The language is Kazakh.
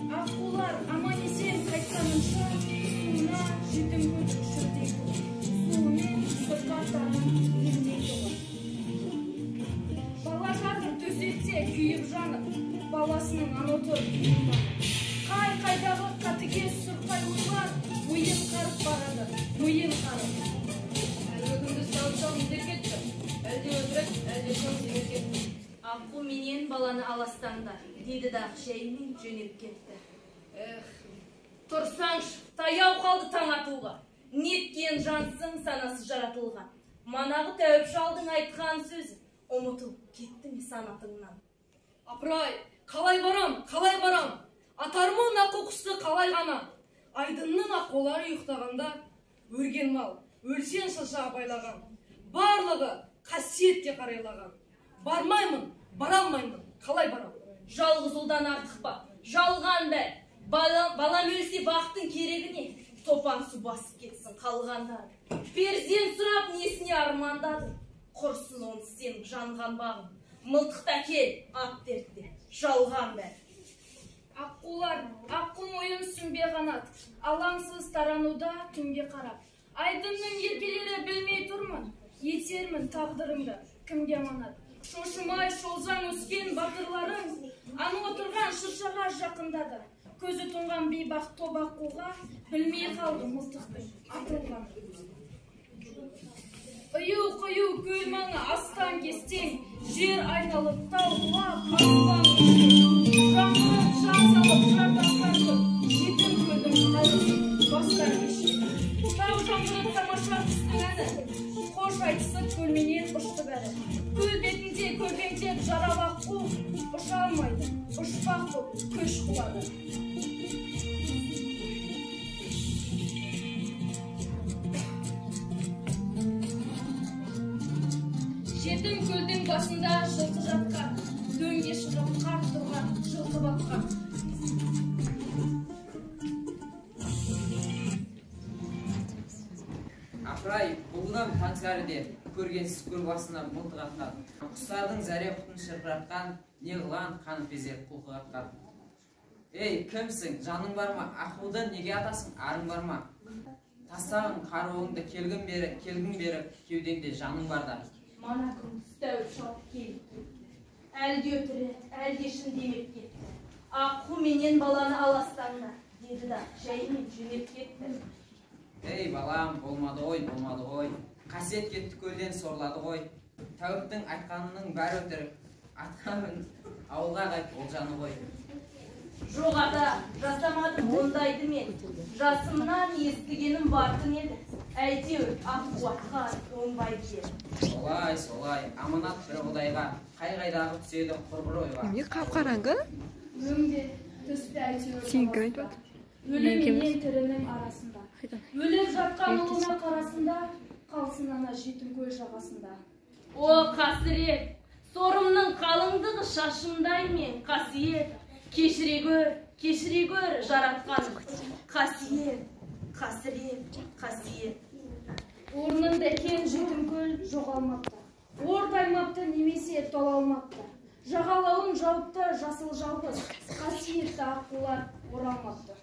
Аққулар аман есен қайтқанынша суына жетім көз шөлдейді. Суымен сырқаттарын емдейді. Бала жатыр төсекте күйіп жанып, баласының анотор күйіп. Қай-қайдағы қатыгез сұрқай ойлар миын қарып барады, миын қарып. Әлгі күнді сау-сау не кетті? Әлде өтірік, әлде шын демек кетті. Аққу менен баланы аластаңдар, деді да шәймен жөнеп кетті. Тұрсаңш, таяу қалды таң атуға. Неткен жансың санасы жаратылған. Манағы тәуіп шалдың айтқан сөзі, ұмытыл кетті ме санатыңнан. Апырай, қалай барам? Атармын аққу құсты қалай ғана. Айдынның аққулары ұйықтағанда, өрген мал, өлсен шаша байлаған. Барлығы қасиетке қарайлаған. Бармаймын, баралмаймын, қалай барам? Жалғыз ұлдан артық па, жалған бәл. Балам өлсе бақтың керегі не? Топан су басып кетсін қалғандар. Перзент сұрап несіне армандады? Құрсын оны сен жанған бағым. Мылтықта кел, ат дертте, жалған бәл. Аққулар, аққу мойын сүмбе қанат, алаңсыз тарануда түнге қарап. Айдынның еркелері білмей тұрмын, етермін тағдырымды, кімге аманат. Шошымай шолжаң өскен батырларың, аны отырған шыршаға жақындады. Көзі тұнған бейбақ тоба аққуға білмей қалды мылтықтың атылған. Ұю-құю көл маңы астан кестең, жер айналып тауға аспан кестең. Жаңғырып жан салып жартастан тұр, жетім көлдің қайысын бастан кешкен. Тау жаңғырып тамаша қыстың әні, қош айтысып көлменен ұшты бәрі. Көл бетінде көлбеңдеп жарап аққу, ұша алмайды, ұшпақ боп көш қуады. Жетім көлдің басында жылқы жатқан, дөңге шығып қар тұрған жылқы баққан. Апырай, бұлдам таңсәріде көргенсіз көл басына мылтық атқан. Құстардың зәре құтын шырқыратқан, неғылан қанып безер құлқы атқан. Ей, кімсің, жаның бар ма? Аққудан неге атасың, арың бар ма? Тастағын қаруыңды келгін бері, кеудеңде жаның барда. Мана күн тәуіп шалып келіп. Әлде өтірет, әлде шын демеп кетті. Аққу менен баланы аластаңдар, деді да шәймен жөнеп кетті. Ей, балам, болмады ғой. Қасиет кетті көлден сорлады ғой. Тәуіптің айтқанының бәрі өтірік. Атқанын ауылға қайт олжаны ғой. Жоқ ата, жасамадым ондайды мен. Жасымнан естігенім бардың еді. Әйтеуір аққу атқа оңбайды еді. Солай, аманат бір құдайға, қай-қайдағы түседі құрбыр ойға. Неме қап-қараңғы? Өңде түсті әйтеуір өлім мен тірінің арасында. Өліп жатқан ұлына қарасында, қалсын ана жетім көл жағасында. О, қасірет, сорымның қалыңдығы шашымдай мен қасиет. Кешіре көр жаратқан қасиет, қасиет. Орнында кен жетім көл жоғалмапты. Ортаймапты немесе толалмапты. Жағалауын жауыпты жасыл жалғыз, қасиетті аққулар оралмапты.